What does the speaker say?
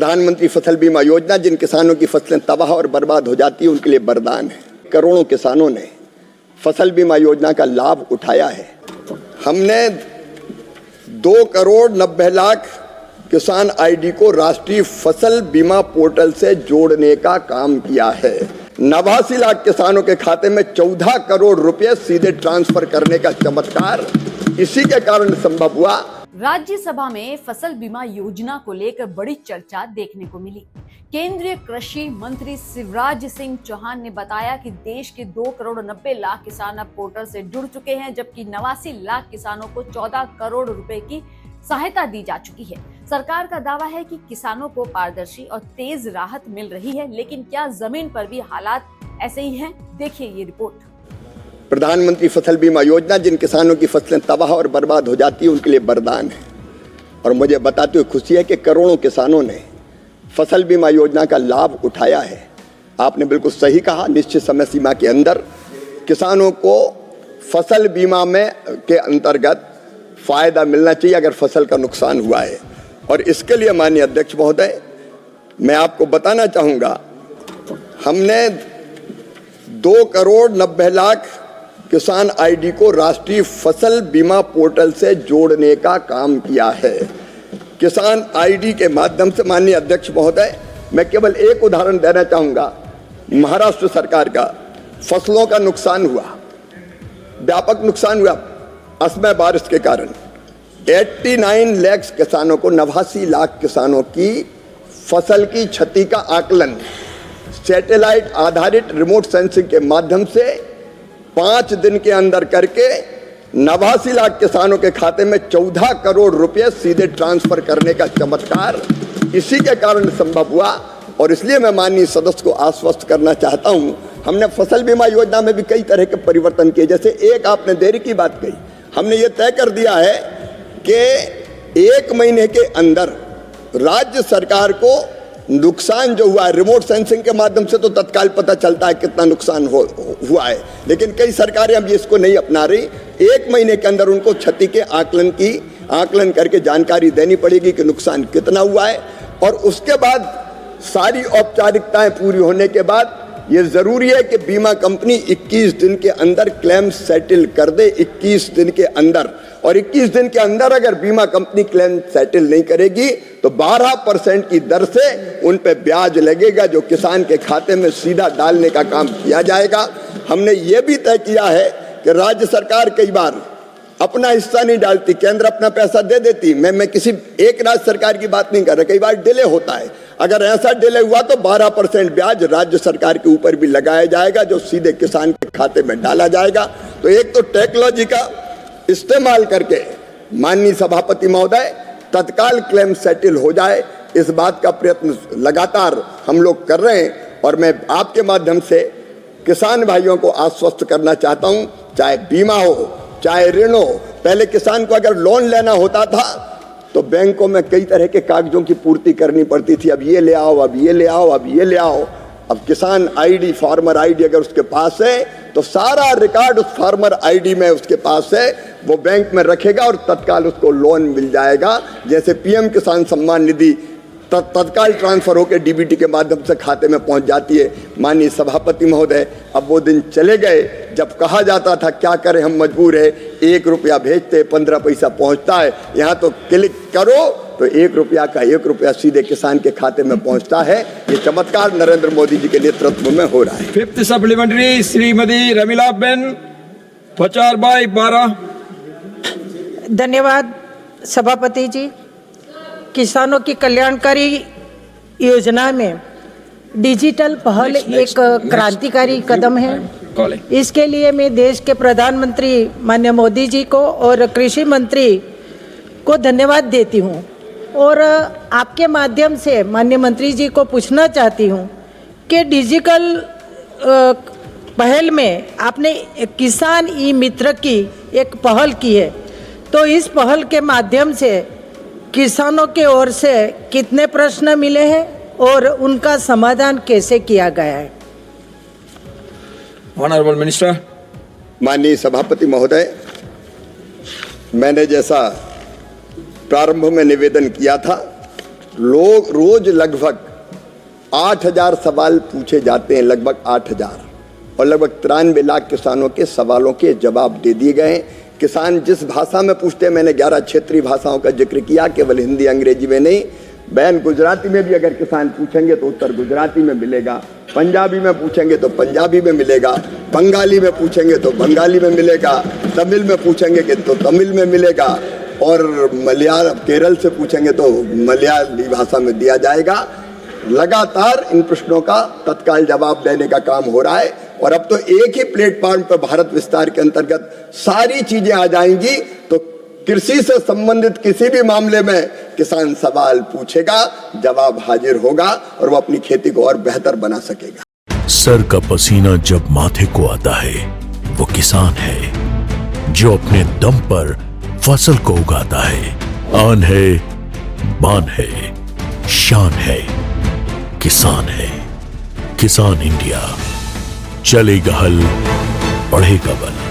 प्रधानमंत्री फसल बीमा योजना जिन किसानों की फसलें तबाह और बर्बाद हो जाती है उनके लिए वरदान है। करोड़ों किसानों ने फसल बीमा योजना का लाभ उठाया है। हमने 2,90,00,000 किसान आईडी को राष्ट्रीय फसल बीमा पोर्टल से जोड़ने का काम किया है। 89 लाख किसानों के खाते में 14 करोड़ रुपए सीधे ट्रांसफर करने का चमत्कार इसी के कारण संभव हुआ। राज्यसभा में फसल बीमा योजना को लेकर बड़ी चर्चा देखने को मिली। केंद्रीय कृषि मंत्री शिवराज सिंह चौहान ने बताया कि देश के 2,90,00,000 किसान अब पोर्टल से जुड़ चुके हैं, जबकि 89 लाख किसानों को 14 करोड़ रुपए की सहायता दी जा चुकी है। सरकार का दावा है कि किसानों को पारदर्शी और तेज राहत मिल रही है, लेकिन क्या जमीन पर भी हालात ऐसे ही हैं? देखिए ये रिपोर्ट। प्रधानमंत्री फसल बीमा योजना जिन किसानों की फसलें तबाह और बर्बाद हो जाती है उनके लिए वरदान है। और मुझे बताते हुए खुशी है कि करोड़ों किसानों ने फसल बीमा योजना का लाभ उठाया है। आपने बिल्कुल सही कहा, निश्चित समय सीमा के अंदर किसानों को फसल बीमा में के अंतर्गत फायदा मिलना चाहिए अगर फसल का नुकसान हुआ है। और इसके लिए माननीय अध्यक्ष महोदय, मैं आपको बताना चाहूँगा, हमने 2,90,00,000 किसान आईडी को राष्ट्रीय फसल बीमा पोर्टल से जोड़ने का काम किया है। किसान आईडी के माध्यम से माननीय अध्यक्ष महोदय, मैं केवल एक उदाहरण देना चाहूँगा। महाराष्ट्र सरकार का फसलों का नुकसान हुआ, व्यापक नुकसान हुआ असमय बारिश के कारण। 89 लाख किसानों को 89 लाख किसानों की फसल की क्षति का आकलन सैटेलाइट आधारित रिमोट सेंसिंग के माध्यम से 5 दिन के अंदर करके 89 लाख किसानों के खाते में 14 करोड़ रुपए सीधे ट्रांसफर करने का चमत्कार इसी के कारण संभव हुआ। और इसलिए मैं माननीय सदस्य को आश्वस्त करना चाहता हूं, हमने फसल बीमा योजना में भी कई तरह के परिवर्तन किए। जैसे एक आपने देरी की बात कही, हमने ये तय कर दिया है कि 1 महीने के अंदर राज्य सरकार को नुकसान जो हुआ है, रिमोट सेंसिंग के माध्यम से तो तत्काल पता चलता है कितना नुकसान हुआ है, लेकिन कई सरकारें अब इसको नहीं अपना रही। 1 महीने के अंदर उनको क्षति के आकलन करके जानकारी देनी पड़ेगी कि नुकसान कितना हुआ है। और उसके बाद सारी औपचारिकताएं पूरी होने के बाद ये जरूरी है कि बीमा कंपनी 21 दिन के अंदर क्लेम सेटल कर दे। 21 दिन के अंदर, और 21 दिन के अंदर अगर बीमा कंपनी क्लेम सेटल नहीं करेगी तो 12% की दर से उन पे ब्याज लगेगा, जो किसान के खाते में सीधा डालने का काम किया जाएगा। हमने ये भी तय किया है कि राज्य सरकार कई बार अपना हिस्सा नहीं डालती, केंद्र अपना पैसा दे देती। मैं किसी एक राज्य सरकार की बात नहीं कर रहा, कई बार डिले होता है। अगर ऐसा डिले हुआ तो 12% ब्याज राज्य सरकार के ऊपर भी लगाया जाएगा, जो सीधे किसान के खाते में डाला जाएगा। तो एक तो टेक्नोलॉजी का इस्तेमाल करके माननीय सभापति महोदय तत्काल क्लेम सेटल हो जाए, इस बात का प्रयत्न लगातार हम लोग कर रहे हैं। और मैं आपके माध्यम से किसान भाइयों को आश्वस्त करना चाहता हूं, चाहे बीमा हो चाहे ऋण हो। पहले किसान को अगर लोन लेना होता था तो बैंकों में कई तरह के कागजों की पूर्ति करनी पड़ती थी, अब ये ले आओ, अब ये ले आओ, अब ये ले आओ। अब किसान आईडी, फार्मर आईडी अगर उसके पास है तो सारा रिकॉर्ड उस फार्मर आईडी में उसके पास है, वो बैंक में रखेगा और तत्काल उसको लोन मिल जाएगा। जैसे पीएम किसान सम्मान निधि तत्काल ट्रांसफर होकर डीबीटी के माध्यम से खाते में पहुंच जाती है। माननीय सभापति महोदय, अब वो दिन चले गए जब कहा जाता था क्या करें हम मजबूर है, 1 रुपया भेजते 15 पैसा पहुंचता है। यहाँ तो क्लिक करो तो 1 रुपया का 1 रुपया सीधे किसान के खाते में पहुंचता है। ये चमत्कार नरेंद्र मोदी जी के नेतृत्व में हो रहा है। 5th supplementary Shrimati Ramila Ben 4/12। धन्यवाद सभापति जी। किसानों की कल्याणकारी योजना में डिजिटल पहल एक क्रांतिकारी कदम है। इसके लिए मैं देश के प्रधानमंत्री माननीय मोदी जी को और कृषि मंत्री को धन्यवाद देती हूँ। और आपके माध्यम से माननीय मंत्री जी को पूछना चाहती हूँ कि डिजिटल पहल में आपने किसान ई मित्र की एक पहल की है, तो इस पहल के माध्यम से किसानों के ओर से कितने प्रश्न मिले हैं और उनका समाधान कैसे किया गया है? Honourable minister. माननीय सभापति महोदय, मैंने जैसा प्रारंभ में निवेदन किया था लोग रोज लगभग 8,000 सवाल पूछे जाते हैं, लगभग 8,000, और लगभग 93 लाख किसानों के सवालों के जवाब दे दिए गए हैं। किसान जिस भाषा में पूछते हैं, मैंने 11 क्षेत्रीय भाषाओं का जिक्र किया, केवल हिंदी अंग्रेजी में नहीं, बैन गुजराती में भी अगर किसान पूछेंगे तो उत्तर गुजराती में मिलेगा, पंजाबी में पूछेंगे तो पंजाबी में मिलेगा, बंगाली में पूछेंगे तो बंगाली में मिलेगा, तमिल में पूछेंगे तो तमिल में मिलेगा, और मलयालम केरल से पूछेंगे तो मलयाली भाषा में दिया जाएगा। लगातार इन प्रश्नों का तत्काल जवाब देने का काम हो रहा है, और अब तो एक ही प्लेटफॉर्म पर भारत विस्तार के अंतर्गत सारी चीजें आ जाएंगी। तो कृषि से संबंधित किसी भी मामले में किसान सवाल पूछेगा, जवाब हाजिर होगा, और वो अपनी खेती को और बेहतर बना सकेगा। सर का पसीना जब माथे को आता है, वो किसान है जो अपने दम पर फसल को उगाता है। आन है, बान है, शान है, किसान है। किसान इंडिया, चलेगा हल, बढ़ेगा बल।